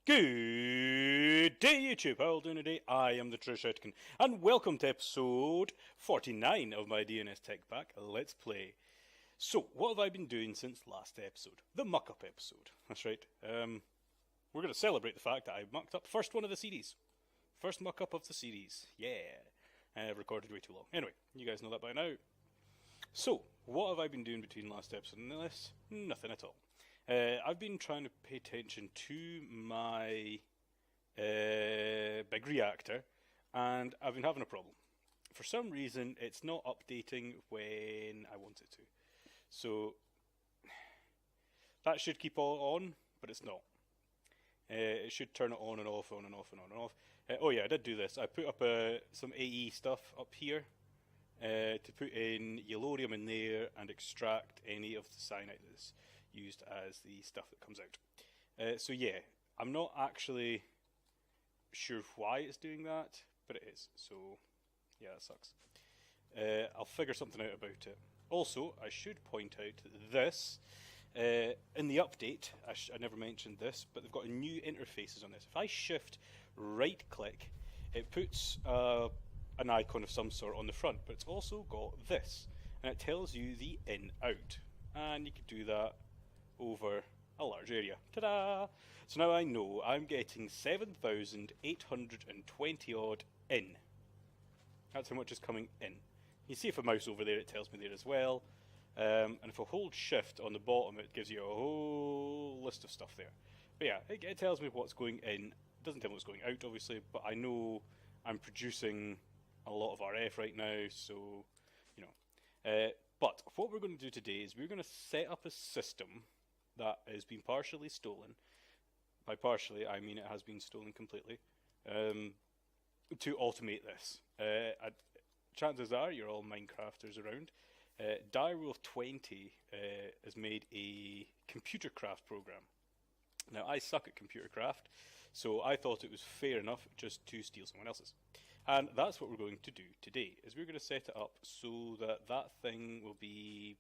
Good day, YouTube. How are you doing today? I am the Trish Etkin, and welcome to episode 49 of my DNS Tech Pack Let's Play. So, what have I been doing since last episode? The muck-up episode. That's right. We're going to celebrate the fact that I mucked up first one of the series. First muck-up of the series. Yeah. I've recorded way too long. Anyway, you guys know that by now. So, what have I been doing between last episode and this? Nothing at all. I've been trying to pay attention to my big reactor, and I've been having a problem. For some reason, it's not updating when I want it to. So, that should keep all on, but it's not. It should turn it on and off, on and off, and on and off. Oh yeah, I did do this. I put up some AE stuff up here to put in yellorium in there and extract any of the cyanide that's used as the stuff that comes out. So yeah, I'm not actually sure why it's doing that, but it is. So yeah, that sucks. I'll figure something out about it. Also, I should point out that this, in the update, I never mentioned this, but they've got new interfaces on this. If I shift right click, it puts an icon of some sort on the front, but it's also got this, and it tells you the in-out, and you can do that over a large area. Ta-da! So now I know I'm getting 7,820 odd in. That's how much is coming in. You see if I mouse over there, it tells me there as well. And if I hold shift on the bottom, it gives you a whole list of stuff there. But yeah, it tells me what's going in. It doesn't tell me what's going out, obviously, but I know I'm producing a lot of RF right now, so, you know. But what we're going to do today is we're going to set up a system that has been partially stolen. By partially, I mean it has been stolen completely, to automate this. Chances are you're all Minecrafters around. DireWolf20 has made a computer craft program. Now, I suck at computer craft, so I thought it was fair enough just to steal someone else's. And that's what we're going to do today, is we're going to set it up so that that thing will be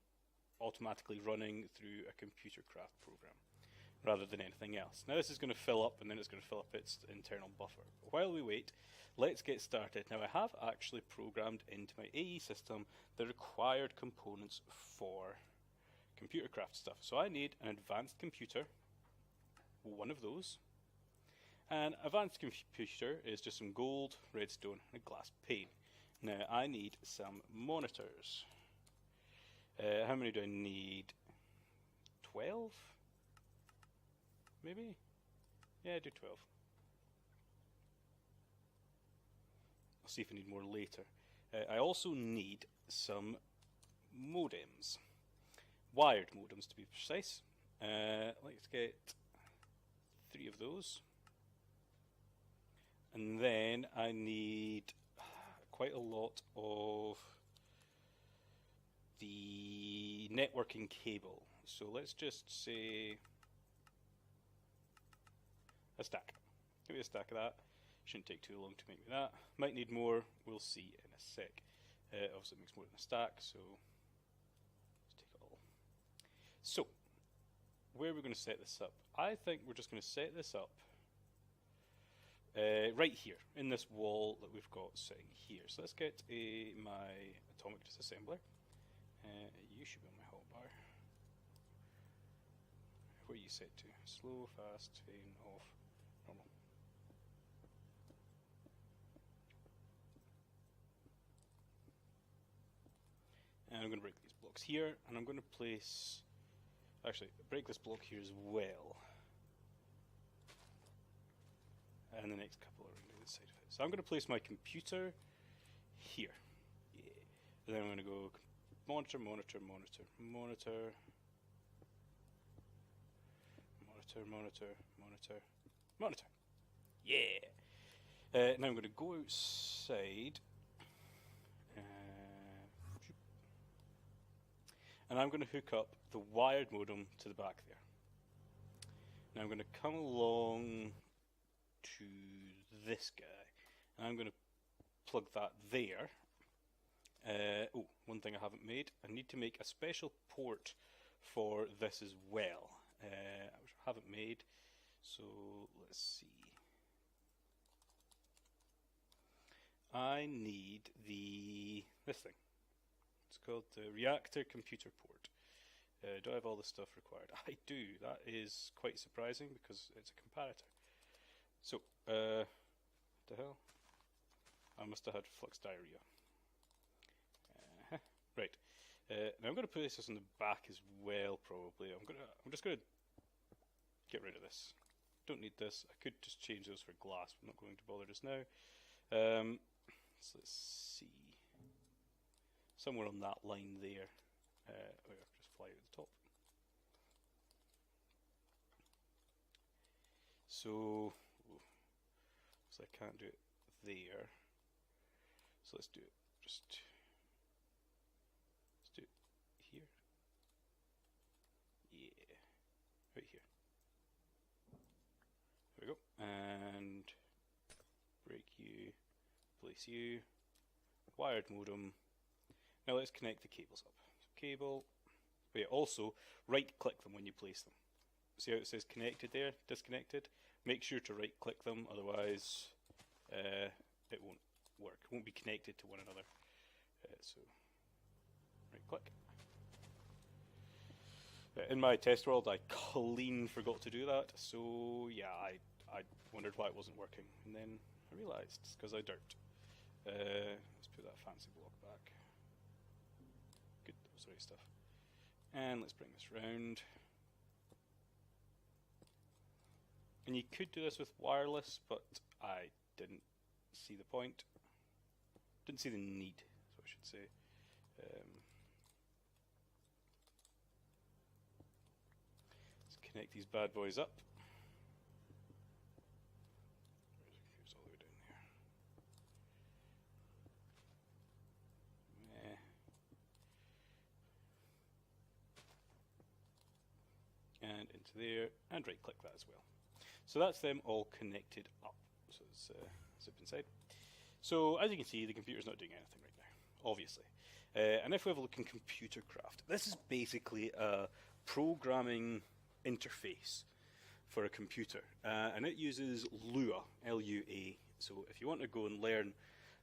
automatically running through a computer craft program, rather than anything else. Now this is going to fill up, and then it's going to fill up its internal buffer. But while we wait, let's get started. Now I have actually programmed into my AE system the required components for computer craft stuff. So I need an advanced computer, one of those. An advanced computer is just some gold, redstone, and a glass pane. Now I need some monitors. How many do I need? 12? Maybe? Yeah, I do 12. I'll see if I need more later. I also need some modems. Wired modems, to be precise. Let's get 3 of those. And then I need quite a lot of the networking cable. So let's just say a stack. Give me a stack of that. Shouldn't take too long to make me that. Might need more. We'll see in a sec. Obviously it makes more than a stack, so let's take it all. So, where are we going to set this up? I think we're just going to set this up right here, in this wall that we've got sitting here. So let's get my atomic disassembler. You should be on my hotbar. What are you set to? Slow, fast, fade, off, normal. And I'm going to break these blocks here, and I'm going to place... Actually, break this block here as well. And the next couple around the side of it. So I'm going to place my computer here. Yeah. And then I'm going to go monitor, monitor, monitor, monitor, monitor, monitor, monitor, monitor. Yeah! Now I'm going to go outside. And I'm going to hook up the wired modem to the back there. Now I'm going to come along to this guy, and I'm going to plug that there. Oh, one thing I haven't made, I need to make a special port for this as well, which I haven't made. So let's see. I need this thing. It's called the reactor computer port. Do I have all the stuff required? I do. That is quite surprising because it's a comparator. So, what the hell? I must have had flux diarrhea. Right. Now I'm going to place this on the back as well. Probably. I'm just going to get rid of this. Don't need this. I could just change those for glass. I'm not going to bother just now. So let's see. Somewhere on that line there. Just fly out the top. So I can't do it there. So let's do it. Let's do it here. Yeah, right here. There we go. And break you, place you, wired modem. Now let's connect the cables up. So cable. But yeah, also right click them when you place them. See how it says connected there, disconnected? Make sure to right click them, otherwise it won't work. It won't be connected to one another. So right click. In my test world I clean forgot to do that, so yeah, I wondered why it wasn't working, and then I realised it's because I derped. Let's put that fancy block back. Good, that was the right stuff. And let's bring this round. And you could do this with wireless, but I didn't see the point. Didn't see the need, is what I should say. Let's connect these bad boys up. Here's all the way down there. And into there, and right click that as well. So that's them all connected up. So let's zip inside. So as you can see, the computer's not doing anything right now, obviously. And if we have a look in ComputerCraft, this is basically a programming interface for a computer. And it uses Lua, L-U-A. So if you want to go and learn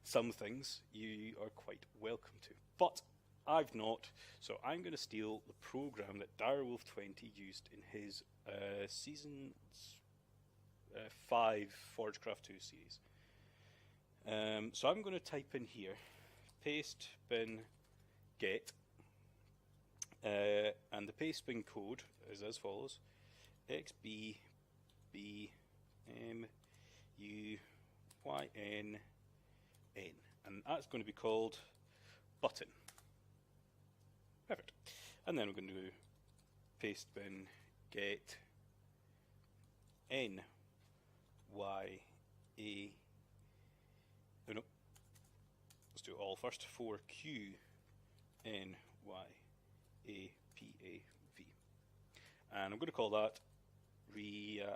some things, you are quite welcome to. But I've not, so I'm going to steal the program that DireWolf20 used in his Season 5 Forgecraft 2 series. So I'm going to type in here, paste bin get, and the paste bin code is as follows: XBBMUYNN, and that's going to be called button. Perfect. And then we're going to do paste bin get N Y A. Oh no. Let's do it all first. 4Q N Y A P A V. And I'm going to call that reactor.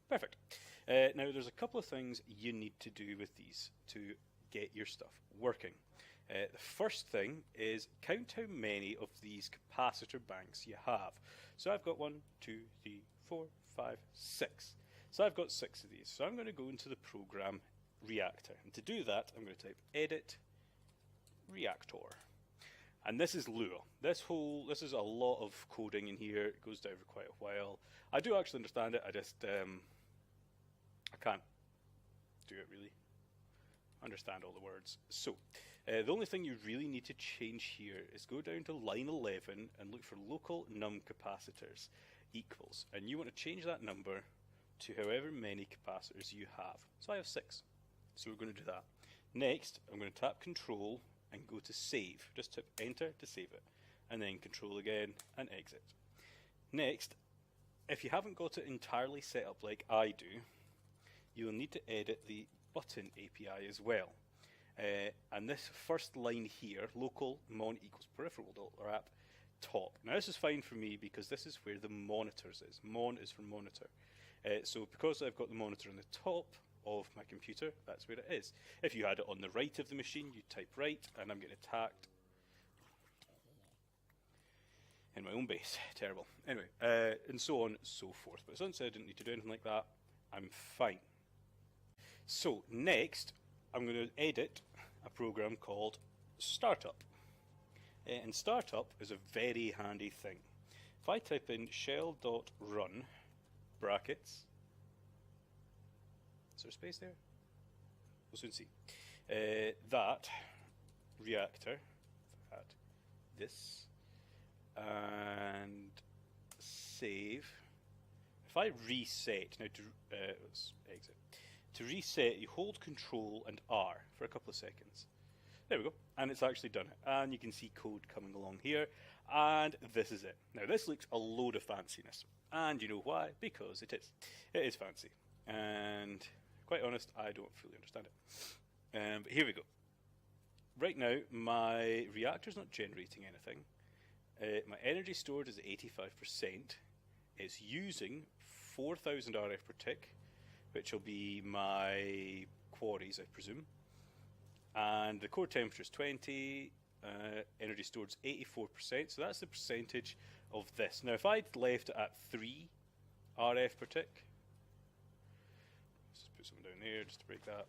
Perfect. Now there's a couple of things you need to do with these to get your stuff working. The first thing is count how many of these capacitor banks you have. So I've got 1, 2, 3, 4, 5, 6. So I've got 6 of these. So I'm going to go into the program reactor. And to do that, I'm going to type edit reactor. And this is Lua. This is a lot of coding in here. It goes down for quite a while. I do actually understand it. I just I can't do it really. Understand all the words. So the only thing you really need to change here is go down to line 11 and look for local num capacitors equals, and you want to change that number to however many capacitors you have. So I have 6, so we're going to do that. Next, I'm going to tap Control and go to save. Just tap enter to save it, and then Control again and exit. Next, if you haven't got it entirely set up like I do, you will need to edit the button API as well. And this first line here, local mon equals peripheral wrap top. Now this is fine for me because this is where the monitors is. Mon is for monitor. So because I've got the monitor on the top of my computer, that's where it is. If you had it on the right of the machine, you'd type right, and I'm getting attacked. in my own base. Terrible. Anyway, and so on and so forth. But since I didn't need to do anything like that, I'm fine. So next, I'm going to edit a program called Startup. And Startup is a very handy thing. If I type in shell.run brackets, is there a space there? We'll soon see. That reactor, add this, and save. If I reset, now let's exit. To reset, you hold Control and R for a couple of seconds. There we go, and it's actually done it. And you can see code coming along here, and this is it. Now this looks a load of fanciness, and you know why? Because it is. It is fancy, and quite honest, I don't fully understand it. But here we go. Right now, my reactor's not generating anything. My energy stored is 85%. It's using 4,000 RF per tick, which will be my quarries, I presume. And the core temperature is 20, energy stored is 84%, so that's the percentage of this. Now if I'd left it at 3 RF per tick, let's just put something down there just to break that.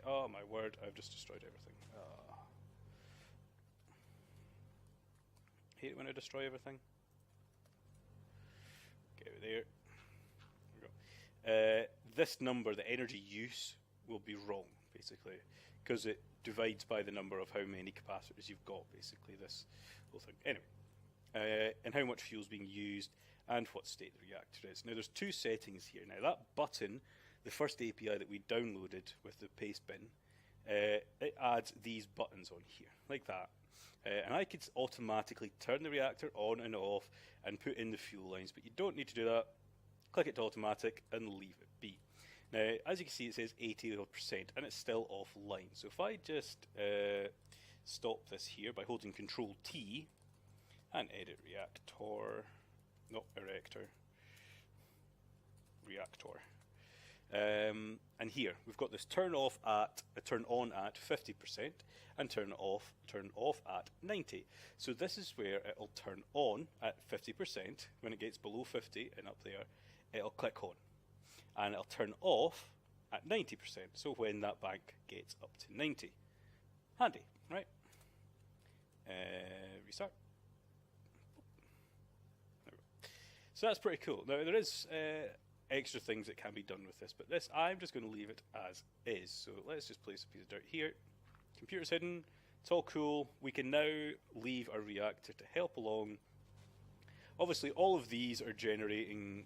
Oh my word, I've just destroyed everything. Hate it when I destroy everything. Get out there. There we go. This number, the energy use, will be wrong, basically, because it divides by the number of how many capacitors you've got, basically, this whole thing. Anyway, and how much fuel is being used, and what state the reactor is. Now, there's two settings here. Now, that button, the first API that we downloaded with the paste bin, it adds these buttons on here, like that. And I could automatically turn the reactor on and off and put in the fuel lines, but you don't need to do that. Click it to automatic and leave it be. Now, as you can see, it says 80% and it's still offline. So if I just stop this here by holding Control T and edit reactor, not erector, reactor. And here we've got this turn on at 50% and turn off at 90. So this is where it'll turn on at 50%. When it gets below 50 and up there, it'll click on, and it'll turn off at 90%. So when that bank gets up to 90, handy, right? Restart. So that's pretty cool. Now there is extra things that can be done with this, but this I'm just going to leave it as is. So let's just place a piece of dirt here. Computer's hidden. It's all cool. We can now leave our reactor to help along. Obviously, all of these are generating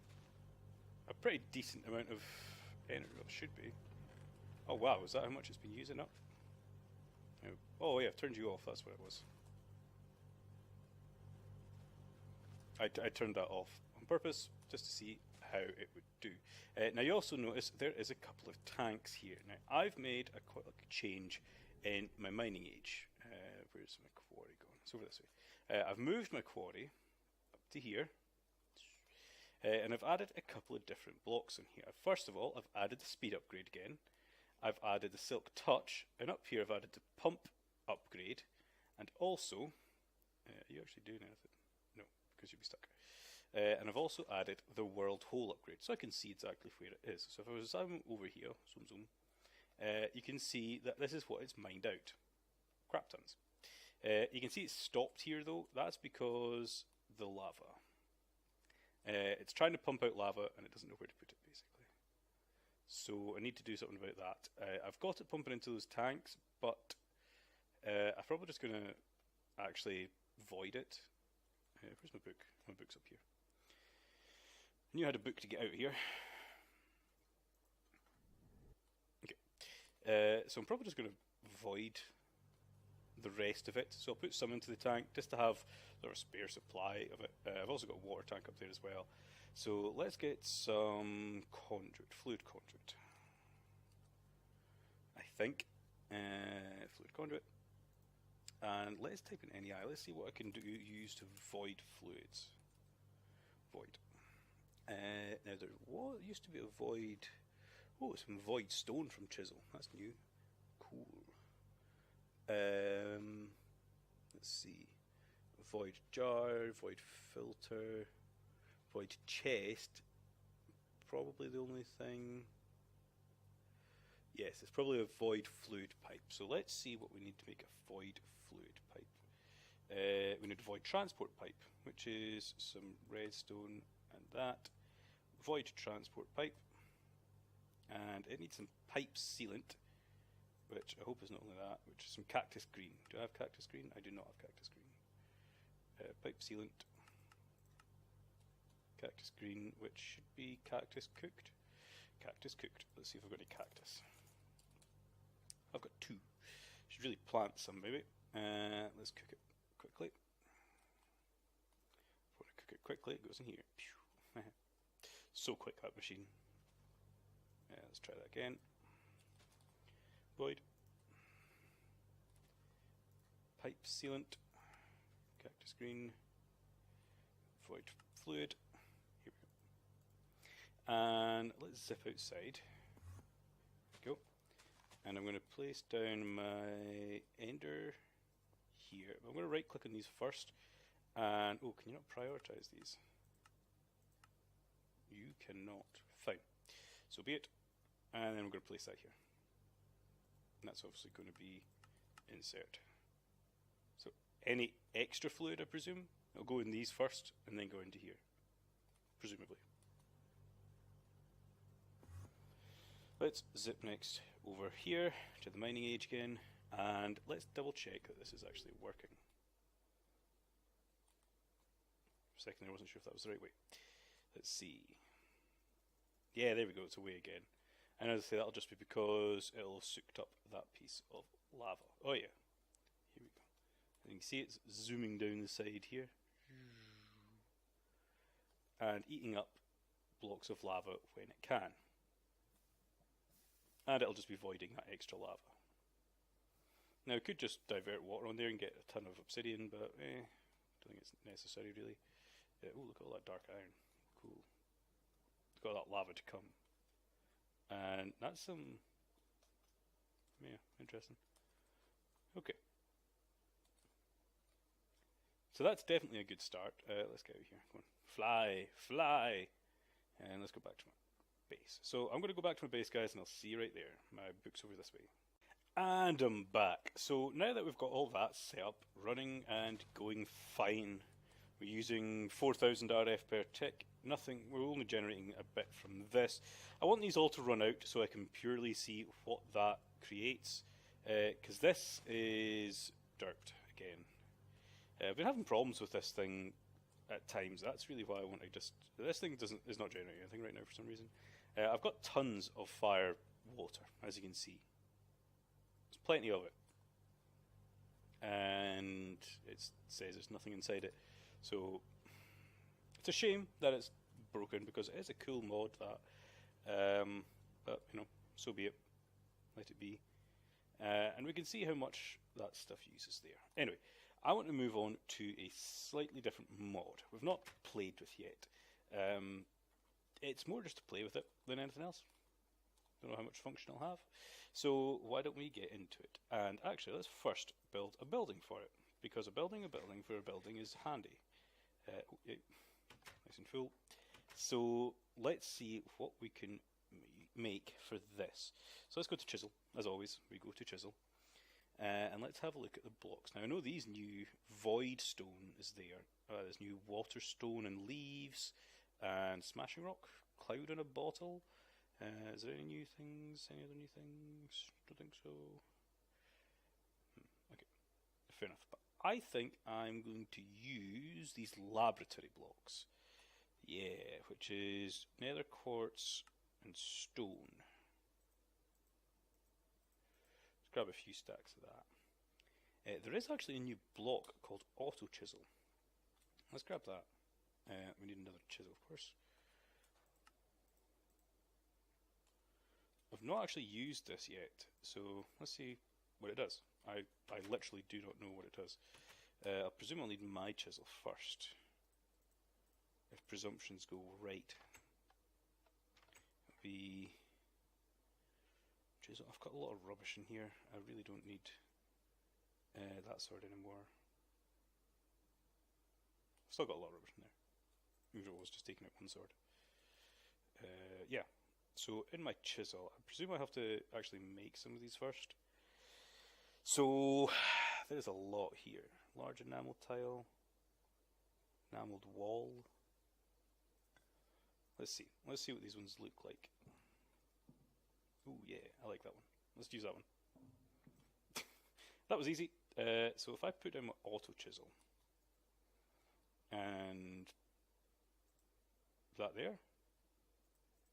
a pretty decent amount of energy. Well, it should be. Oh wow, is that how much it's been using up? Oh yeah, I've turned you off. That's what it was. I turned that off on purpose just to see how it would do. Now you also notice there is a couple of tanks here. Now I've made quite a change in my mining age. Where's my quarry going? It's over this way. I've moved my quarry up to here, and I've added a couple of different blocks in here. First of all, I've added the speed upgrade again. I've added the silk touch, and up here I've added the pump upgrade, and also, are you actually doing anything? No, because you'd be stuck. And I've also added the world hole upgrade, so I can see exactly where it is. So if I was zoom over here, zoom, you can see that this is what it's mined out. Crap tons. You can see it's stopped here though. That's because the lava. It's trying to pump out lava and it doesn't know where to put it, basically. So I need to do something about that. I've got it pumping into those tanks, but I'm probably just going to actually void it. Where's my book? My book's up here. I knew I had a book to get out here. Okay. So I'm probably just going to void the rest of it. So I'll put some into the tank just to have sort of a spare supply of it. I've also got a water tank up there as well. So let's get some conduit, fluid conduit. I think. Fluid conduit. And let's type in NEI. Let's see what I can use to void fluids. Void. Now there used to be a void. Oh, some void stone from Chisel. That's new. Cool. Let's see. void jar, void filter, void chest. Probably the only thing. Yes, it's probably a void fluid pipe. So let's see what we need to make a void fluid pipe. We need a void transport pipe, which is some redstone and that. Void transport pipe. And it needs some pipe sealant, which I hope is not only that, which is some cactus green. Do I have cactus green? I do not have cactus green. Pipe sealant. Cactus green, which should be cactus cooked. Cactus cooked. Let's see if I've got any cactus. I've got 2. Should really plant some maybe. Let's cook it quickly. If I want to cook it quickly, it goes in here. So quick, that machine. Let's try that again. Void. Pipe sealant. Cactus green. Void fluid. Here we go. And let's zip outside. Go. And I'm going to place down my ender here. I'm going to right click on these first. And oh, can you not prioritize these? You cannot. Fine. So be it. And then we're going to place that here. And that's obviously going to be insert. So any extra fluid, I presume, it'll go in these first and then go into here, presumably. Let's zip next over here to the mining age again, and let's double check that this is actually working. For a second I wasn't sure if that was the right way. Let's see. Yeah, there we go, it's away again. And as I say, that'll just be because it'll have soaked up that piece of lava. Oh yeah, here we go. And you can see it's zooming down the side here. And eating up blocks of lava when it can. And it'll just be voiding that extra lava. Now, we could just divert water on there and get a ton of obsidian, but I don't think it's necessary really. Oh, look at all that dark iron. Cool. Got that lava to come. And that's some, yeah, interesting. Okay. So that's definitely a good start. Let's get out of here. Come on. Fly, fly. And let's go back to my base. So I'm going to go back to my base, guys, and I'll see you right there. My book's over this way. And I'm back. So now that we've got all that set up, running and going fine, we're using 4000 RF per tick. Nothing, we're only generating a bit from this. I want these all to run out so I can purely see what that creates. Because this is dirt again. I've been having problems with this thing at times. That's really why I want to just... This thing is not generating anything right now for some reason. I've got tons of fire water, as you can see. There's plenty of it. And it says there's nothing inside it. So it's a shame that it's broken because it is a cool mod, that. But, you know, so be it. Let it be. And we can see how much that stuff uses there. Anyway, I want to move on to a slightly different mod we've not played with yet. It's more just to play with it than anything else. Don't know how much function it'll have. So why don't we get into it? And actually, let's first build a building for it, because building a building for a building is handy. Nice and full. So let's see what we can make for this. So let's go to Chisel. As always, we go to Chisel. And let's have a look at the blocks. Now I know these new void stone is there. There's new water stone and leaves, and smashing rock, cloud in a bottle. Is there any new things? Any other new things? Don't think so. Okay, fair enough. But I think I'm going to use these laboratory blocks. Yeah, which is nether quartz and stone. Let's grab a few stacks of that. There is actually a new block called auto chisel. Let's grab that. We need another chisel, of course. I've not actually used this yet, so let's see what it does. I literally do not know what it does. I presume I'll need my chisel first, if presumptions go right. It'll be chisel. I've got a lot of rubbish in here. I really don't need that sword anymore. Still got a lot of rubbish in there. Usually I was just taking out one sword. Yeah, so in my chisel, I presume I have to actually make some of these first. So there's a lot here. Large enamel tile, enameled wall. Let's see what these ones look like. Ooh yeah, I like that one. Let's use that one. That was easy. So if I put down my auto chisel and that there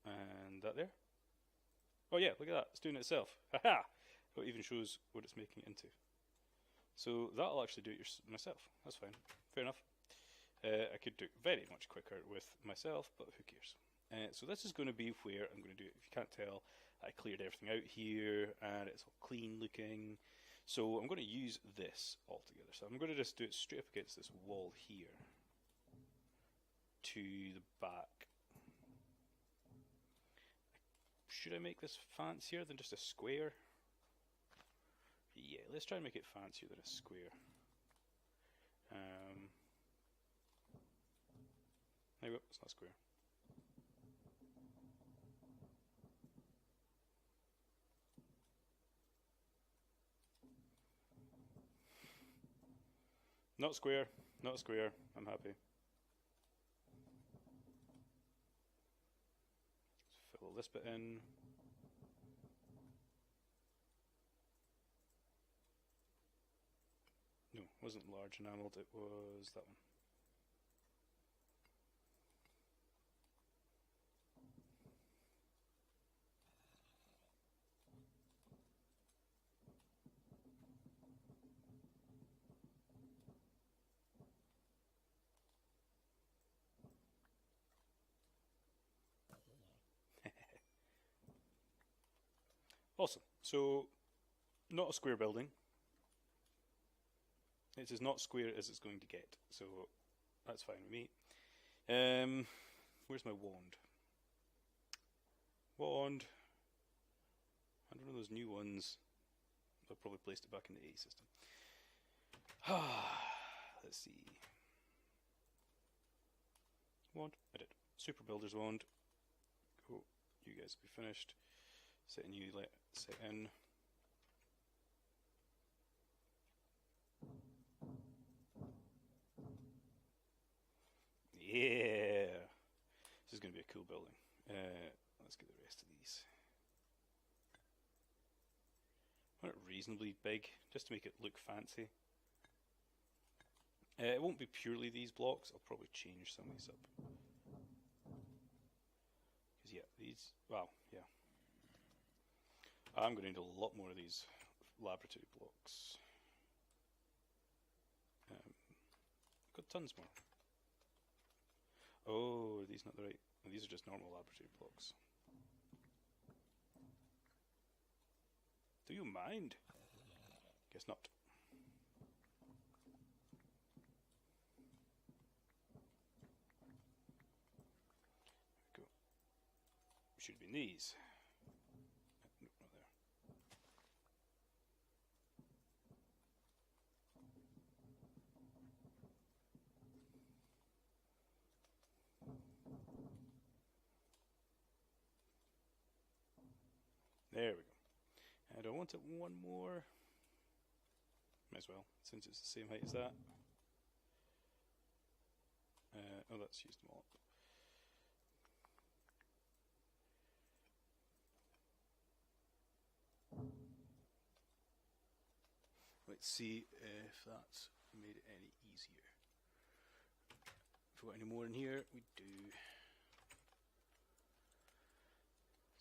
and that there. Oh yeah, look at that, it's doing it itself. Haha! It even shows what it's making it into. So that'll actually do it myself. That's fine. Fair enough. I could do it very much quicker with myself, but who cares? So this is going to be where I'm going to do it. If you can't tell, I cleared everything out here and it's all clean looking. So I'm going to use this altogether. So I'm going to just do it straight up against this wall here to the back. Should I make this fancier than just a square? Yeah, let's try and make it fancier than a square. There we go, it's not square. Not square, not square, I'm happy. Let's fill this bit in. No, it wasn't large enameled, it was that one. Awesome. So, not a square building. It's as not square as it's going to get, so that's fine with me. Where's my wand? Wand. I don't know those new ones. I've probably placed it back in the A system. Let's see. Wand. I did. Super Builder's Wand. Cool. You guys will be finished. Set in. Set in. Yeah! This is going to be a cool building. Let's get the rest of these. I want it reasonably big, just to make it look fancy. It won't be purely these blocks, I'll probably change some of these up. Because yeah, these, well, yeah. I'm going to need a lot more of these laboratory blocks. Got tons more. Oh, are these not the right? These are just normal laboratory blocks. Do you mind? Guess not. There we go. Should be in these. Nope, not there. There we go. And I want it one more. Might as well, since it's the same height as that. Oh, that's used them all up. Let's see if that's made it any easier. If we got any more in here, we do.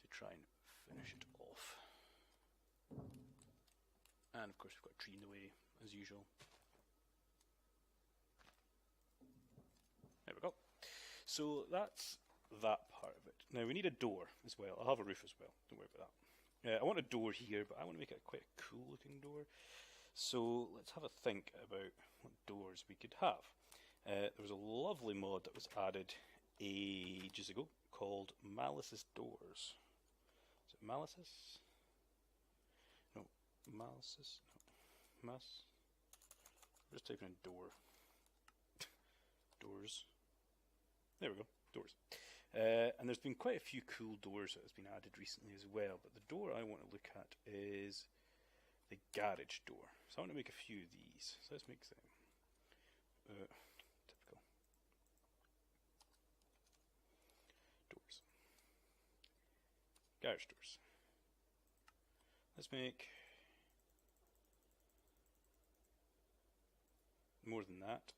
To try and finish it off. And of course we've got a tree in the way, as usual. There we go. So that's that part of it. Now we need a door as well. I'll have a roof as well, don't worry about that. I want a door here, but I want to make it quite a cool looking door. So let's have a think about what doors we could have. There was a lovely mod that was added ages ago called Malice's Doors. Is it Malice's? No, Malice's? No. Mas? I'm just typing in door. Doors. There we go, doors. And there's been quite a few cool doors that has been added recently as well, but the door I want to look at is the garage door. So I want to make a few of these. So let's make them. Typical. Doors. Garage doors. Let's make more than that.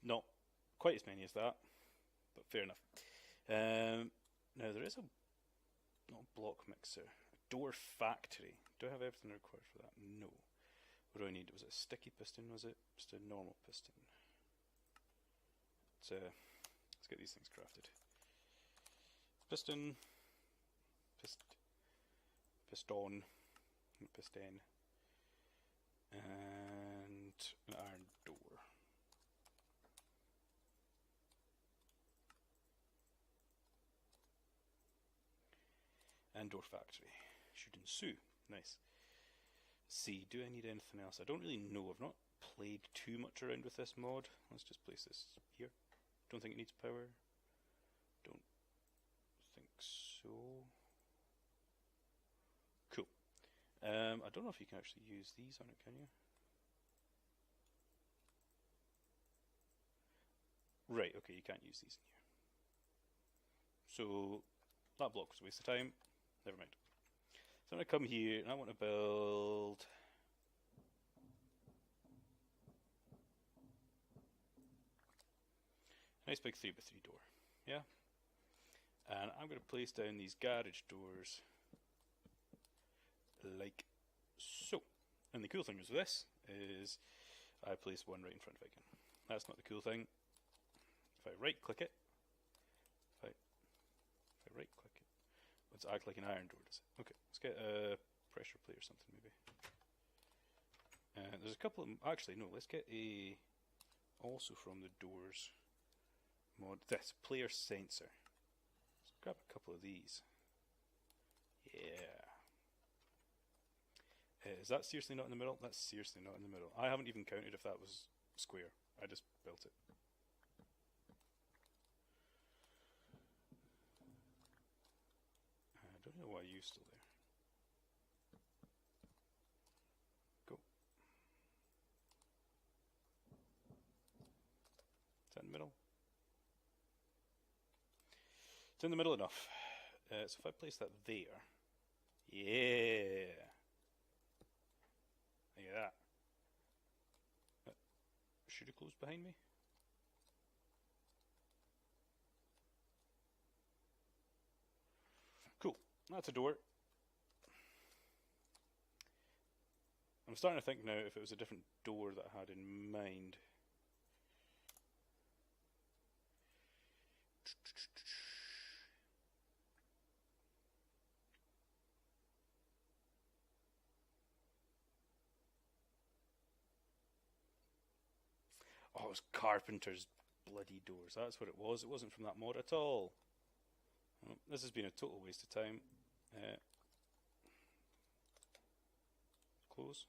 Not quite as many as that, but fair enough. Now there is a not a block mixer, a door factory. Do I have everything required for that? No. What do I need? Was it a sticky piston? Was it just a normal piston? Let's get these things crafted. Piston, piston, and an iron door. And door factory should ensue. Nice. See, do I need anything else? I don't really know. I've not played too much around with this mod. Let's just place this here. Don't think it needs power. Don't think so. Cool. I don't know if you can actually use these on it, can you? Right, okay, you can't use these in here. So that block was a waste of time. Never mind. So I'm going to come here and I want to build a nice big 3x3 door. Yeah? And I'm going to place down these garage doors like so. And the cool thing with this is I place one right in front of it again. That's not the cool thing. If I right click it, if I right click it, let's act like an iron door, does it? Okay, let's get a pressure plate or something maybe. There's a couple of, actually no, let's get a, also from the doors mod, this, player sensor. Let's grab a couple of these. Yeah. Is that seriously not in the middle? That's seriously not in the middle. I haven't even counted if that was square. I just built it. I don't know why you're still there. Go. Is that in the middle? It's in the middle enough. So if I place that there, yeah. Look at that. Should it close behind me? Cool. That's a door. I'm starting to think now if it was a different door that I had in mind. Oh, it was Carpenter's bloody doors. That's what it was. It wasn't from that mod at all. Well, this has been a total waste of time. Close?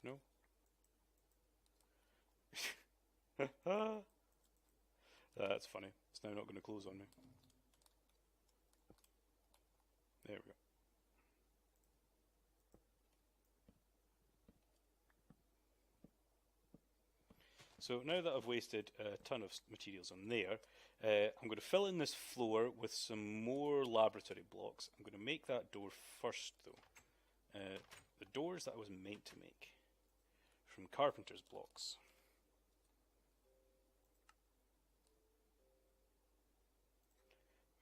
No? That's funny. It's now not going to close on me. There we go. So now that I've wasted a ton of materials on there, I'm going to fill in this floor with some more laboratory blocks. I'm going to make that door first though. The doors that I was meant to make from Carpenter's blocks.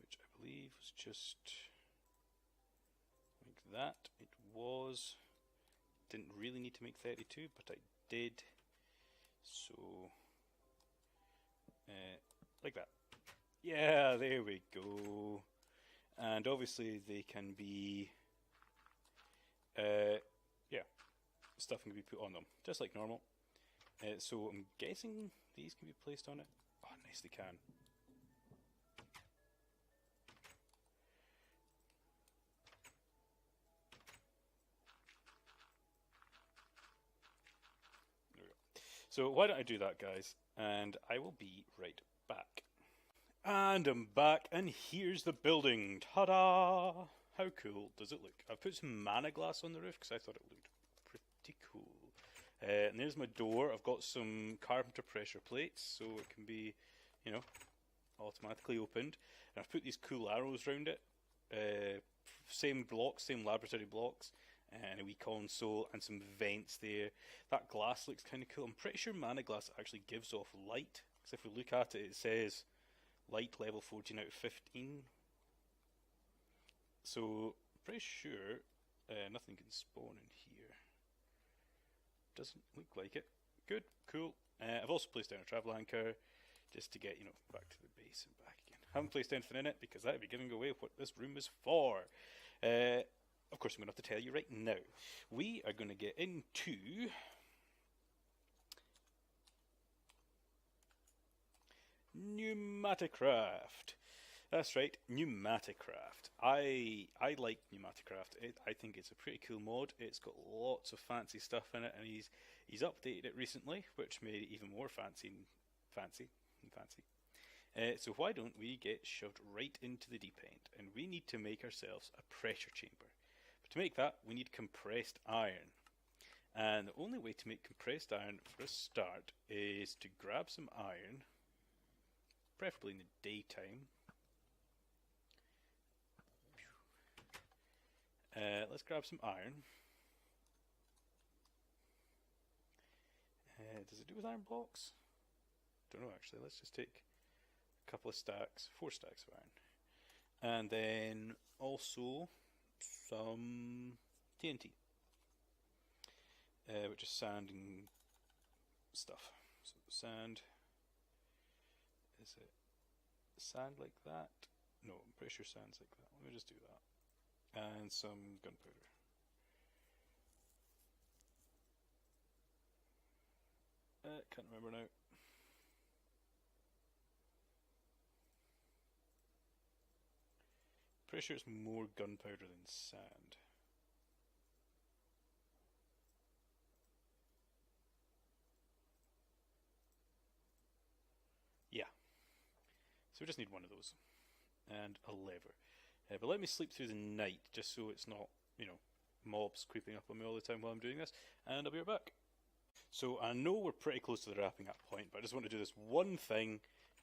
Which I believe was just like that. It was. Didn't really need to make 32, but I did. So, like that. Yeah, there we go. And obviously they can be, yeah, stuff can be put on them, just like normal. So I'm guessing these can be placed on it. Oh, nice, they can. So why don't I do that, guys, and I will be right back. And I'm back, and here's the building. Ta-da! How cool does it look? I've put some mana glass on the roof because I thought it looked pretty cool. And there's my door. I've got some carpenter pressure plates, so it can be, you know, automatically opened. And I've put these cool arrows around it. Same blocks, same laboratory blocks, and a wee console and some vents there. That glass looks kind of cool. I'm pretty sure mana glass actually gives off light, because if we look at it, it says light level 14 out of 15. So, pretty sure nothing can spawn in here. Doesn't look like it. Good, cool. I've also placed down a travel anchor just to get, you know, back to the base and back again. Haven't placed anything in it because that would be giving away what this room is for. Of course, I'm going to have to tell you right now. We are going to get into Pneumaticraft. That's right, Pneumaticraft. I like Pneumaticraft. I think it's a pretty cool mod. It's got lots of fancy stuff in it, and he's updated it recently, which made it even more fancy. So why don't we get shoved right into the deep end, and we need to make ourselves a pressure chamber. But to make that, we need compressed iron. And the only way to make compressed iron for a start is to grab some iron, preferably in the daytime. Let's grab some iron. Does it do with iron blocks? Don't know actually. Let's just take a couple of stacks, 4 stacks of iron. And then also some TNT, which is sand and stuff. So sand, is it sand like that? No, I'm pretty sure sand's like that. Let me just do that. And some gunpowder. Can't remember now. Pretty sure it's more gunpowder than sand. Yeah. So we just need one of those. And a lever. But let me sleep through the night, just so it's not, you know, mobs creeping up on me all the time while I'm doing this. And I'll be right back. So I know we're pretty close to the wrapping up point, but I just want to do this one thing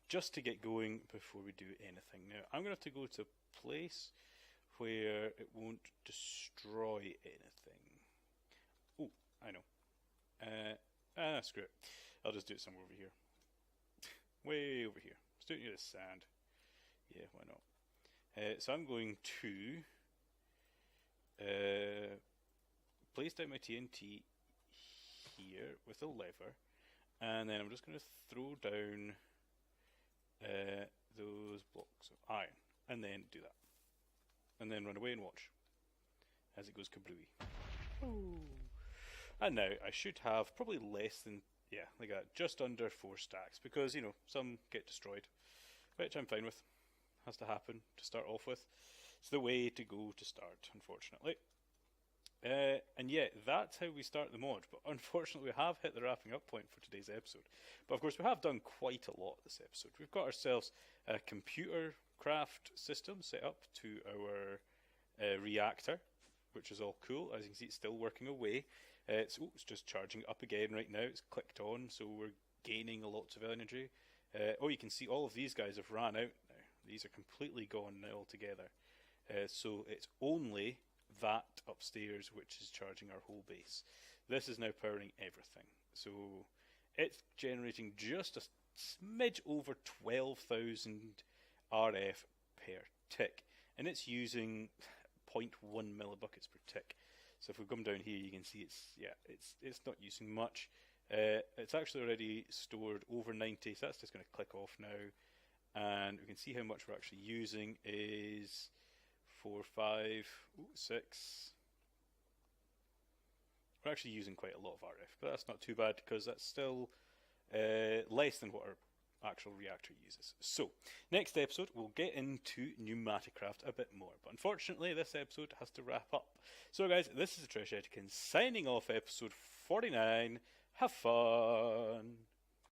just to get going before we do anything. Now, I'm going to have to go to a place where it won't destroy anything. Oh, I know. Screw it. I'll just do it somewhere over here. Way over here. Let's do it near the sand. Yeah, why not? So I'm going to place down my TNT here with a lever, and then I'm just going to throw down those blocks of iron, and then do that, and then run away and watch as it goes kablooey. And now I should have probably less than, yeah, like that, just under 4 stacks, because, you know, some get destroyed, which I'm fine with. Has to happen to start off with. It's the way to go to start, unfortunately. And yeah, that's how we start the mod. But unfortunately, we have hit the wrapping up point for today's episode. But of course, we have done quite a lot this episode. We've got ourselves a computer craft system set up to our reactor, which is all cool. As you can see, it's still working away. It's just charging up again right now. It's clicked on, so we're gaining a lot of energy. You can see all of these guys have ran out now. These are completely gone now altogether. So it's only that upstairs which is charging our whole base. This is now powering everything. So it's generating just a smidge over 12,000 RF per tick. And it's using 0.1 millibuckets per tick. So if we come down here, you can see it's not using much. It's actually already stored over 90, so that's just going to click off now. And we can see how much we're actually using is 4, 5, 6. We're actually using quite a lot of RF, but that's not too bad because that's still less than what our actual reactor uses. So, next episode we'll get into Pneumaticraft a bit more, but unfortunately this episode has to wrap up. So guys, this is the Treasure Etiquette signing off episode 49. Have fun!